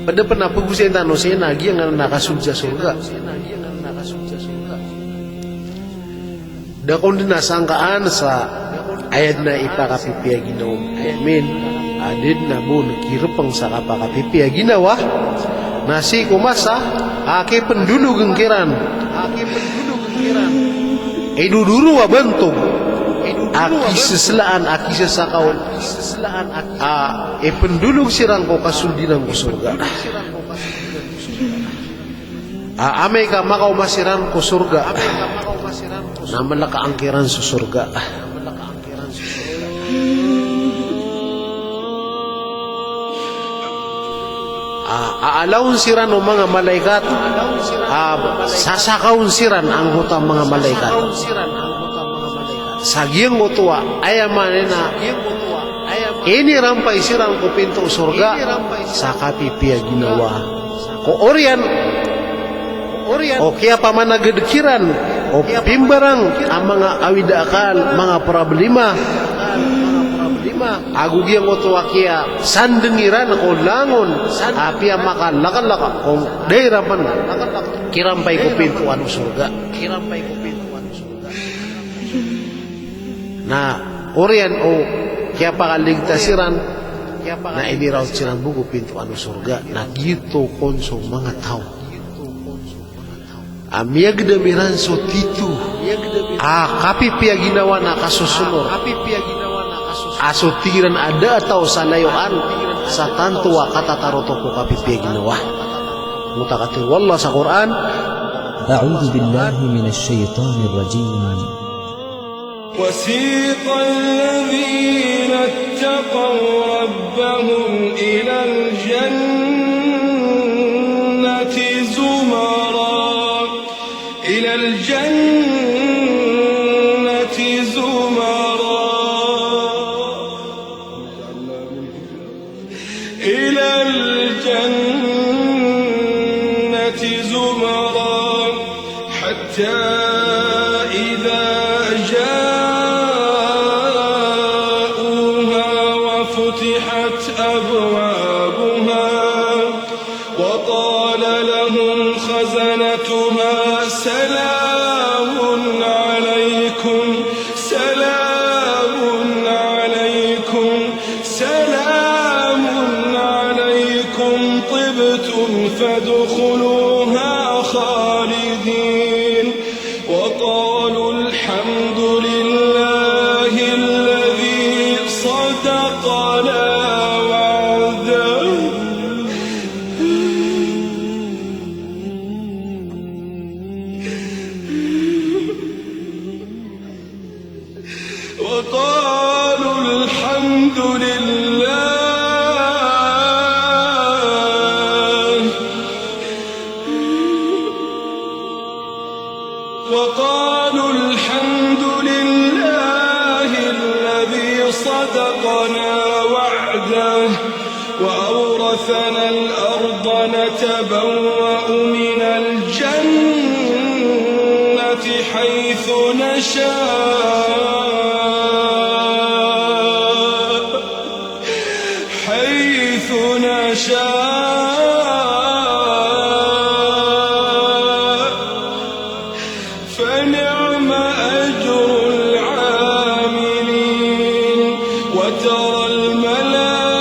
pada pernah pegusin tano sena lagi yang nakasujja surga. Da kondina sangkaan sa ayat na ipakapipiya ginawa amin adid na bun kirepeng sa kapakapipiya ginawa nasi kumasa ake penduduk gengkiran duduru wa bentuk aki seselaan aki sesakaun penduduk sirang ko kasundinan ko surga ame ka makau masiran ko surga naman la kaangkiran sa surga aalaun siran o mga malaikat sasakaun siran ang hutang mga malaikat sagiyang utuwa ayamanena ini rampay siran ko pinto surga sa kapipiya ginawa ko orian o kaya pa managadikiran o pimbarang ang mga awidakal mga problema agugiyang utuwa kaya sandengiran o langon api ang makalaka kung dahirapan kirampay ko pintuan o surga na orian o kaya pakaligtasiran na iniraw silang buko pintuan o surga na gito konso mga tao amiyag damiran so titu kapipiya ginawa na kasusunod asutiran ada atau sa layuan sa tantuwa katataroto ko kapipiya ginawa mutakatir wallah sa Quran أعوذ بالله من الشيطان الرجيم وسيق الذين اتقوا ربهم إلى الجنة زمرا إلى الجنة زمرا إلى الجنة زمرا حتى إذا جاءوها وفتحت أبوابها وقال لهم خزنتها سلام عليكم سلام عليكم سلام عليكم طبتم فادخلوها خالدين وقالوا الحمد لله الذي صدقنا وعده وقالوا الحمد لله وقالوا الحمد لله الذي صدقنا وعده وأورثنا الأرض نتبوأ من الجنة حيث نشاء فنعم أجر العاملين وترى الملائكة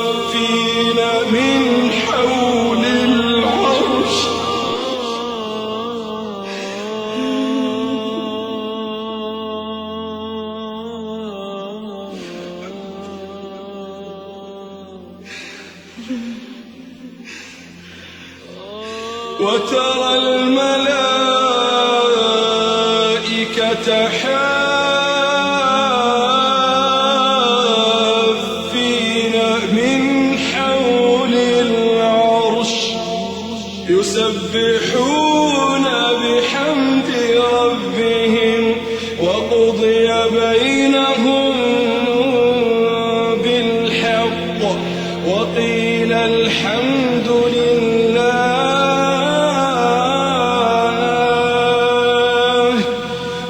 حافين من حول العرش وترى الملائكة حافين من حول العرش يسبحون بحمد ربهم وقضي بينهم بالحق وقيل الحمد لله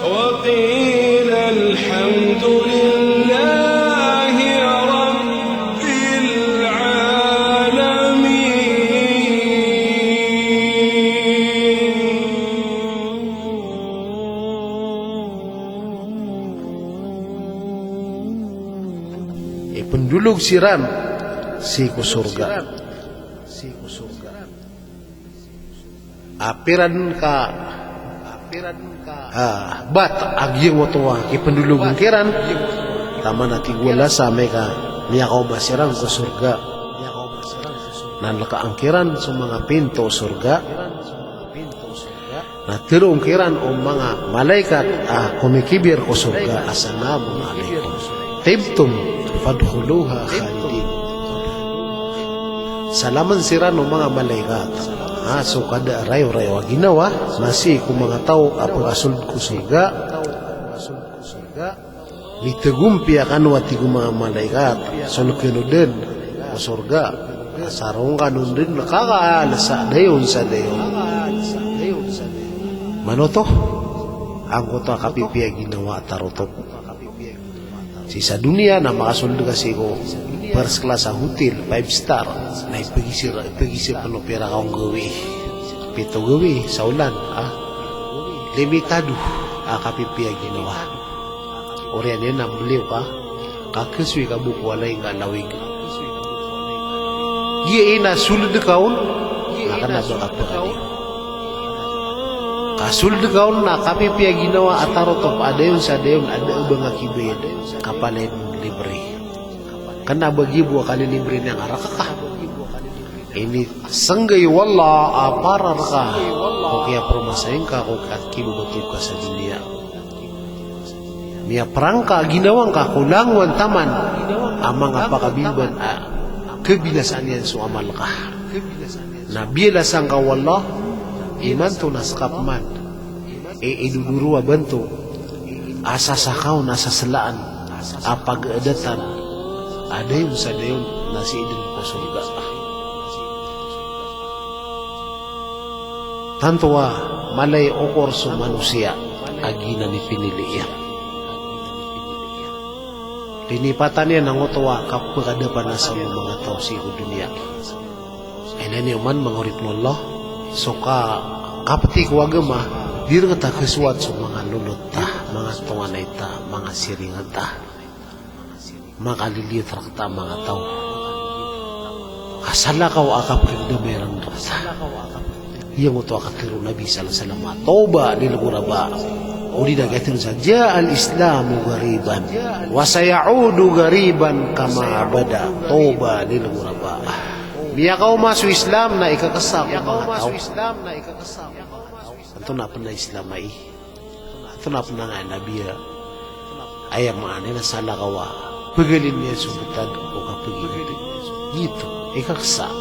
وقيل pendulug siran si ku surga. Apiran ka bat agyeng watowa ki pendulug kiran tama nati wala sa meka niya kau masirang ku surga. Nan laka angkiran sa mga pinto surga. Na tirungkiran o mga malaikat kumikibir ko surga assalamu alaikum tibtum fadkhuluha khalidin. Salaman siran o mga malaikat so kada rayo-rayo ginawa masih ku mga tao apagasul ko surga litagumpi akan wati ku mga malaikat solukinuden ko surga sarong kanun din nakakaalasa dayon sa dayon. Manoto ang koto kapipia ginawa tarotop sa dunia na makasuldo kasi ko first class sa hotel 5 star na ipagisir ano pera kaong gawi pito gawi sa ulan limitado kapipia ginawa orian yan ang beliw ka kakaswi ka buko walay nga lawig giya sulod kaon nakanaba ka pagani kasulod kaon na kapipia ginawa atarotop adayon sa dayon ada ubang akibid kapalain libre kana bagi buah kali libre nang arakaka ini sanggay wala para ka o kaya promasahin ka o kibo betul ka sa dunia niya perangka ginawang ka kulangwan taman amang apakabilban kebilasaan yan so amal ka na bilasang ka wala iman to naskapman idudurua bantu asa sakaw nasa salaan apag-adatan adayon sa dayon nasi idin ko surga tantuwa malay okor sa manusia agina ni piniliya linipatan niya ng otawa kapagadapan na sa mga tao sa dunia ay nani man mangurip mo Allah so kapati ko agama dir ta kesuat sa mga lulot ta mga tunganay ta mga siringan ta makaliliit rakta mga tao asala ka akap kagdameran rakta iyang ito akatiru Nabi sallallahu alaihi wasallam toba nilaguraba uli dagatin sa al-islamu gariban wa sayaudu gariban kama bada toba nilaguraba biya ka umaso Islam na ikakasak ang mga tao ito na pa na Islam ay ito na pa na nga nabiya ay ang mga nila sa lakawa pagalin niya subutan o kapagin dito ikakasak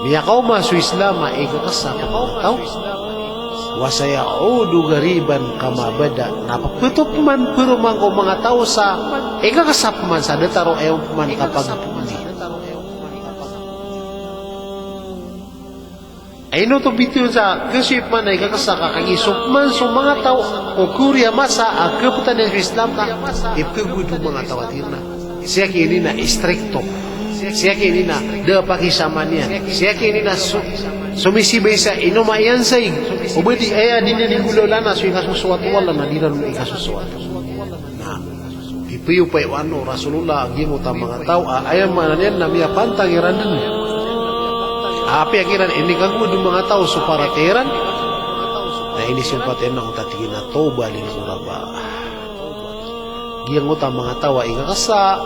biya ka umaso Islam ay ikakasak ang mga tao wasaya udu gariban kamabada napaputop man pero man ko mga tao sa ikakasap man sa detaro ayaw man kapag ay no to bitiw sa kasip man ay kakasaka kagisok man so mga tao o kurya masa kaputan ng Islam na ipagod mga tao atin na siya kini na stricto siya kini na pakisama niya siya kini na sumisibay sa inumayan sa ubadi aya din ni gulala na so ikasusuwat wala na dinan mo ikasusuwat na ipiyo pa ano Rasulullah gimo ta mga tao ayan man yan na miya pantangiran din api akiran ini kagud mga tao so para teran na ini simpaten ng tatigin na toba lin uraba giyang uta mga tao ikakasa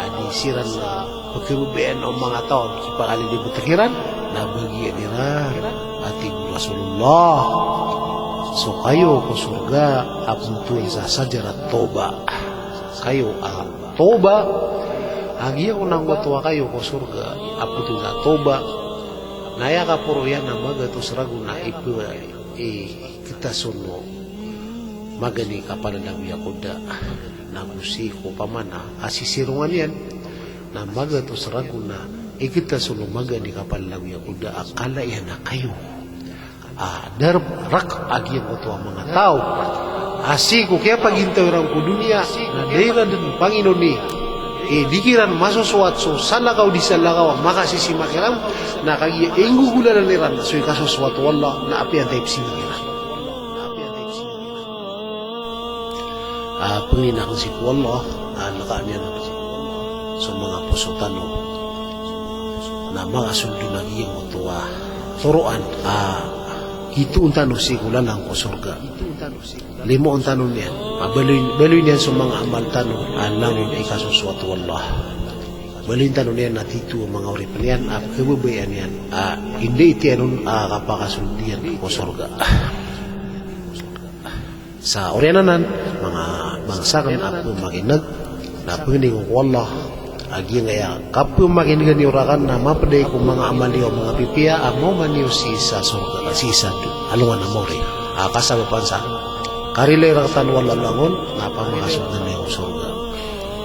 ani siran na pagkiruben o mga tao sa pakali di butakiran na bagian nila ating Rasulullah so kayo ko surga apuntun sa sajarat toba kayo toba agiyang unang watwa kayo ko surga apuntun sa toba naya ka puro yan na magatos ragu na kita suno magani kapanalawi ako da na musiko pamana asisirungan yan na magatos ragu na kita suno magani kapanalawi ako da akala yan na kayo darrak agyan ko to ang mga tao asiko kaya pagintaw rin ko dunia na dahil din Panginoon ni dikiran masusuat so salakaw di salakaw makasisimakiram na kagi ingugulalan niran so ikasusuat wala na api ang type sinikiran penginang si Allah lakaan yan sa mga pusong tanong na mga sundo na iyang mutuwa turuan ito ang tanong sigula lang ko surga limo ang tanong niyan baloy niyan sa mga amal tanong namin ay kasuswatu Allah baloy tanong niyan natito ang mga uri niyan kababayan niyan hindi iti anong kapakasundian ko surga sa oriananan mga bangsakan apo maginag na pining ko Allah agi ngaya kapo makingan ni urakan na mapaday kung mga amaliyo mga pipiya mo maniyo si sa surga si sa alungan na mori kasama pansa karilay raktan wala langon na pamakasog na niyo surga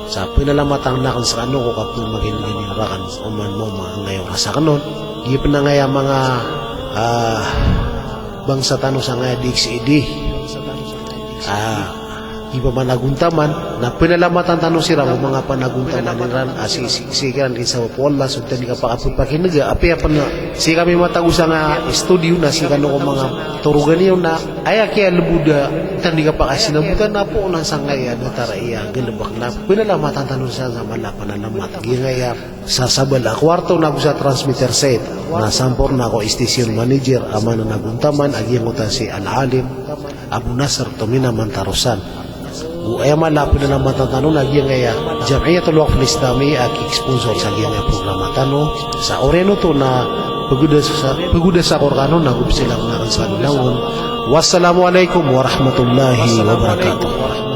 sa pinalamatang nakan sa ano ko kapo makingan ni urakan uman mo mga ngayon sa kanon gipin na ngaya mga bangsa tanong sa ngaya diksi idi iba managuntaman na pinalamatan tanong sila o mga panaguntaman niran sikiran din sa wala so tani ka pakapagpakinaga api apa na si kami matagusa nga studio na si kano ko mga turugan niyo na ay kaya lubuda tani ka pakasinabutan na po na sangaya na taraiya galabak na pinalamatan tanong sila sa malapan na namat gingaya sa sabala kwarto na ko sa transmitter set na sampor na ako station manager ama na naguntaman aging utan si Al-Alim Abu Nasr Tumina Mantarosan ay malapit na naman ang tanong lagi ngaya Jamiyatul Waqf Islami sponsor sa giyang programa tanong sa oreno to na paguda sa organo na silang nakansan lawon. Wassalamualaikum warahmatullahi wabarakatuh.